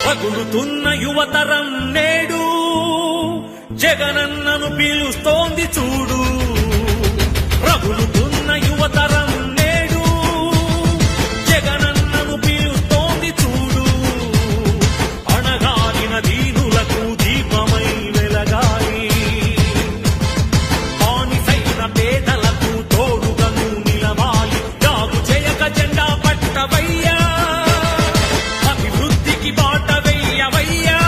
రగులుతున్న యువతరం నేడు జగనన్నను పిలుస్తోంది చూడు. రగులుతున్న యువతరం నేడు జగనన్నను పిలుస్తోంది చూడు. అణగారిన దీనులకు దీపమై వెలగాలి, బానిసైన పేదలకు తోడుగను నిలవాలి. జాగు చేయక జెండా పట్టవయ్యా, అభివృద్ధికి బాట వెయ్యవయ్యా.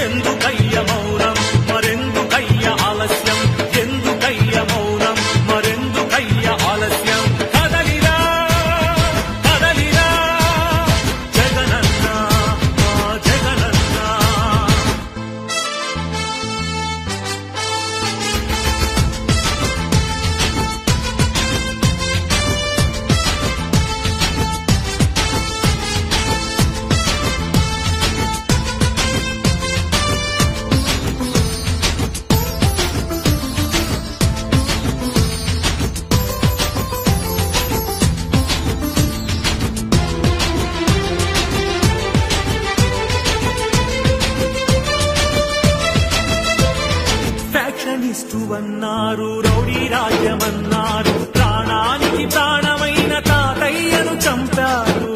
ఎందుకయ్య మౌనం మరెందుకయ్య ఆలస్యం, ఎందుకయ్య మౌనం మరెందుకయ్య ఆలస్యం. కదలిరా కదలిరా జగనన్న మా జగనన్న. ఫ్యాక్షనిస్టు అన్నారు, రౌడీ రాజ్యమన్నారు, ప్రాణానికి ప్రాణమైన తాతయ్యను చంపారు.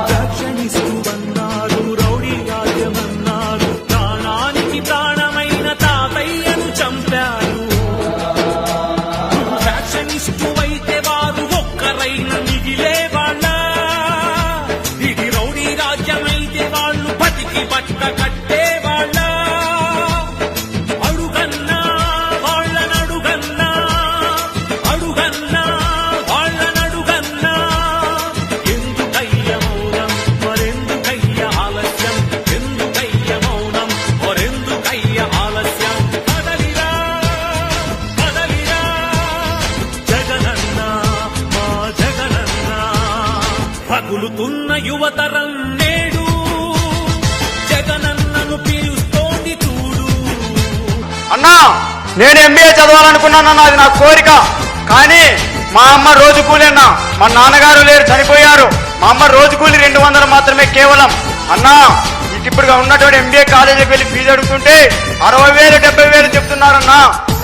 ఫ్యాక్షనిస్టు అన్నారు, రౌడీ రాజ్యమన్నారు, ప్రాణానికి ప్రాణమైన తాతయ్యను చంపారు. ఫ్యాక్షనిస్టు అయితే వారు ఒక్కరైన మిగిలే వాళ్ళ, ఇది రౌడీ రాజ్యమైతే వాళ్ళు బతికి బట్ట కట్టే వాళ్ళ. రగులుతున్న యువతరం నేడు జగనన్నను పిలుస్తోంది చూడు. అన్నా, నేను ఎంబీఏ చదవాలనుకున్నానన్నా, అది నా కోరిక. కానీ మా అమ్మ రోజు కూలి అన్నా, మా నాన్నగారు లేరు, చనిపోయారు. మా అమ్మ రోజు కూలి 200 మాత్రమే కేవలం. అన్నా, ఇప్పుడు ఉన్నటువంటి ఎంబీఏ కాలేజీకి వెళ్ళి ఫీజు అడుగుతుంటే 60,000 70,000 చెప్తున్నారన్నా.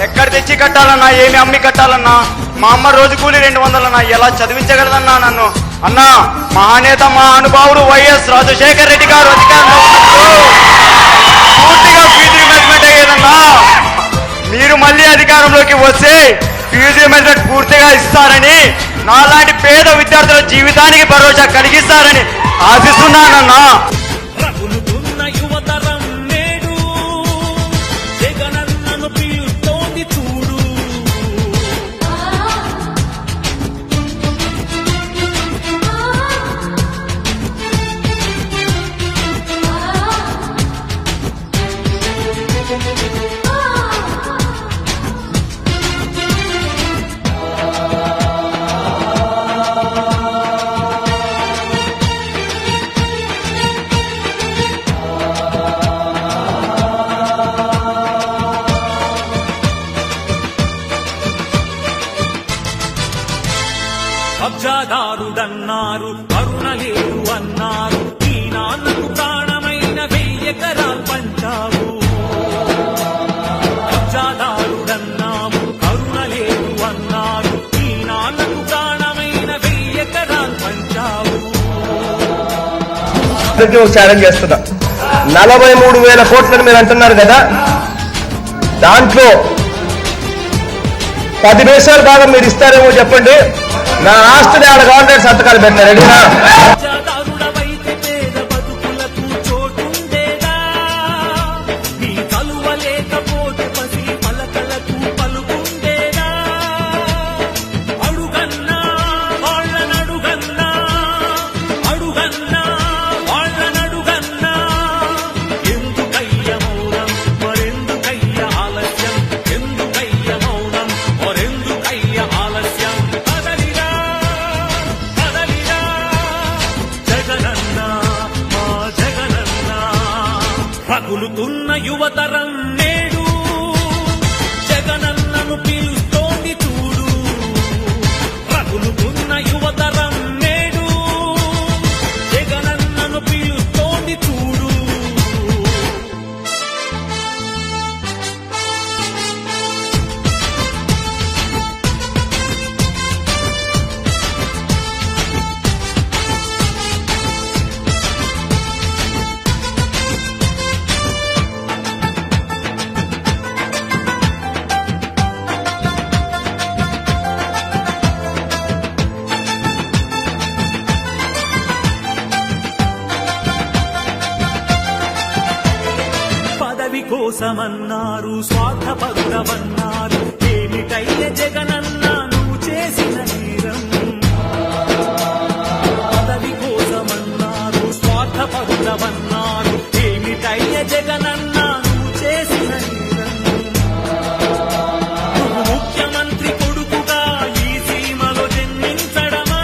ఎక్కడ తెచ్చి కట్టాలన్నా, ఏమి అమ్మి కట్టాలన్నా? మా అమ్మ రోజు కూలి 200 అన్నా, ఎలా చదివించగలదన్నా నన్ను? అన్నా, మహానేత మహానుభావుడు వైఎస్ రాజశేఖర రెడ్డి గారు అధికారంలో పూర్తిగా ఫీజు రిమెంట్ అయ్యేదన్నా. మీరు మళ్ళీ అధికారంలోకి వస్తే ఫీజు రిమెంట్ పూర్తిగా ఇస్తారని, నాలాంటి పేద విద్యార్థుల జీవితానికి భరోసా కలిగిస్తారని ఆశిస్తున్నానన్నా. రగులుతున్న యువతరం నేడు జగనన్నను పిలుస్తోంది చూడు. కబ్జాదారుడన్నారు, కరుణ లేదు అన్నారు, ఈ నాన్నకు ప్రాణమైన 1000 ఎకరాలు పంచావు. కబ్జాదారుడన్నాము, కరుణ లేదు అన్నారు, ఈ నాన్నకు ప్రాణమైన 1000 ఎకరాలు పంచావు. ఛాలెంజ్ చేస్తున్నా. 43,000 కోట్లని మీరు అంటున్నారు కదా, దాంట్లో 10 పైసలు భాగం మీరు ఇస్తారేమో చెప్పండి. నా ఆస్తిని ఆడ గవర్నమెంట్ సంతకాలు పెట్టారు. రెడీనా? కబ్జాదారుడవైతే పేద బతుకులకు చోటుండేదా? నీ కలువ లేకపోతే పసి పలకలకు పలుకుండేదా? అడుగన్నా వాళ్ళనడుగన్నా, అడుగన్నా వాళ్ళనడుగన్నా. ఎందుకయ్య మౌనం మరెందుకయ్య ఆలస్యం, ఎందుకయ్య మౌనం మరెందుకయ్య ఆలస్యం. కదలిరా కదలిరా జగనన్న మా జగనన్న. రగులుతున్న యువతరం నేడు జగనన్నను పిలుస్తోంది చూడు. రగులుతున్న యువతరం నేడు జగనన్నను కోసమన్నారు, స్వార్థపరుడవన్నారు. ఏమిటయ్య జగనన్న నువ్వు చేసిన నేరం? పదవి కోసమన్నారు, స్వార్థపరుడవన్నారు. ఏమిటయ్య జగనన్న నువ్వు చేసిన నేరం? నువ్వు ముఖ్యమంత్రి కొడుకుగా ఈ సీమలో జన్మించడమా?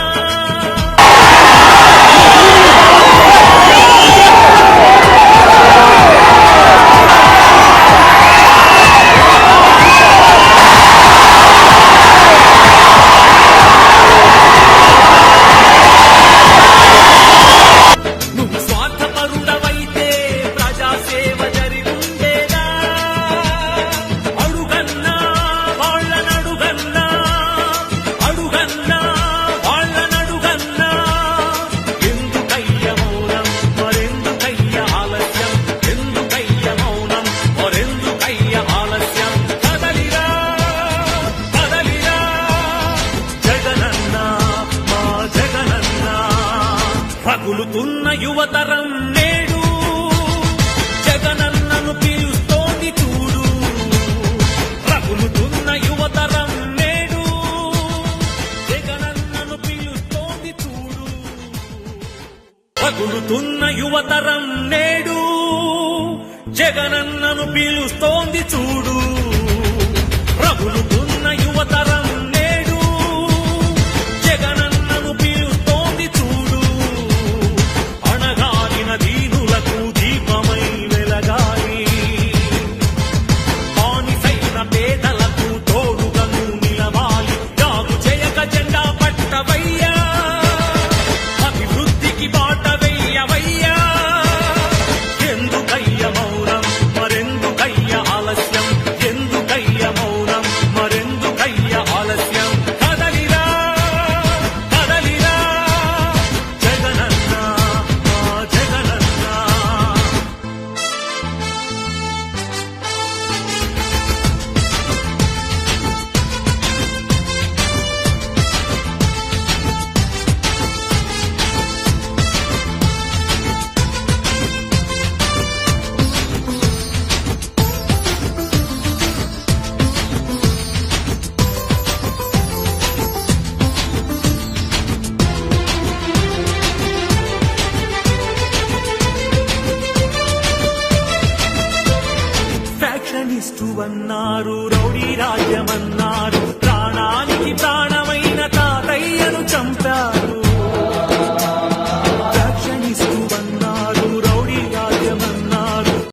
నువ్వు స్వార్థపరుడవైతే ప్రజాసేవ జరిగుండేదా? అడుగన్నా వాళ్ళనడుగన్నా, అడుగన్నా వాళ్ళనడుగన్నా. ఎందుకయ్య మౌనం మరెందుకయ్య ఆలస్యం? ఎందుకయ్య మౌనం మరెందుకయ్య ఆలస్యం? కదలిరా కదలిరా జగనన్న మా జగనన్న. రగులుతున్న యువతరం నేడు జగనన్నను పిలుస్తోంది చూడు. రగులుతున్న యువతరం నేడు జగనన్నను పిలుస్తోంది చూడు. రగులుతున్న యువతరం నేడు జగనన్నను పిలుస్తోంది చూడు. రగులుతున్న యువతరం నేడు జగనన్నను పిలుస్తోంది చూడు. అణగారిన దీనులకు దీపమై వెలగాలి, బానిసైన పేదలకు తోడుగను నిలవాలి. జాగు చేయక జెండా పట్టవయ్యా, అభివృద్ధికి బాట వెయ్యవయ్యా. ఎందుకయ్య మౌనం మరెందుకయ్య ఆలస్యం? ఎందుకయ్య మౌనం మరెందుకయ్య ఆలస్యం? కదలిరా కదలిరా జగనన్న మా జగనన్న. ఫ్యాక్షనిస్టు అన్నారు, రౌడీ రాజ్యమన్నారు, ప్రాణానికి ప్రాణం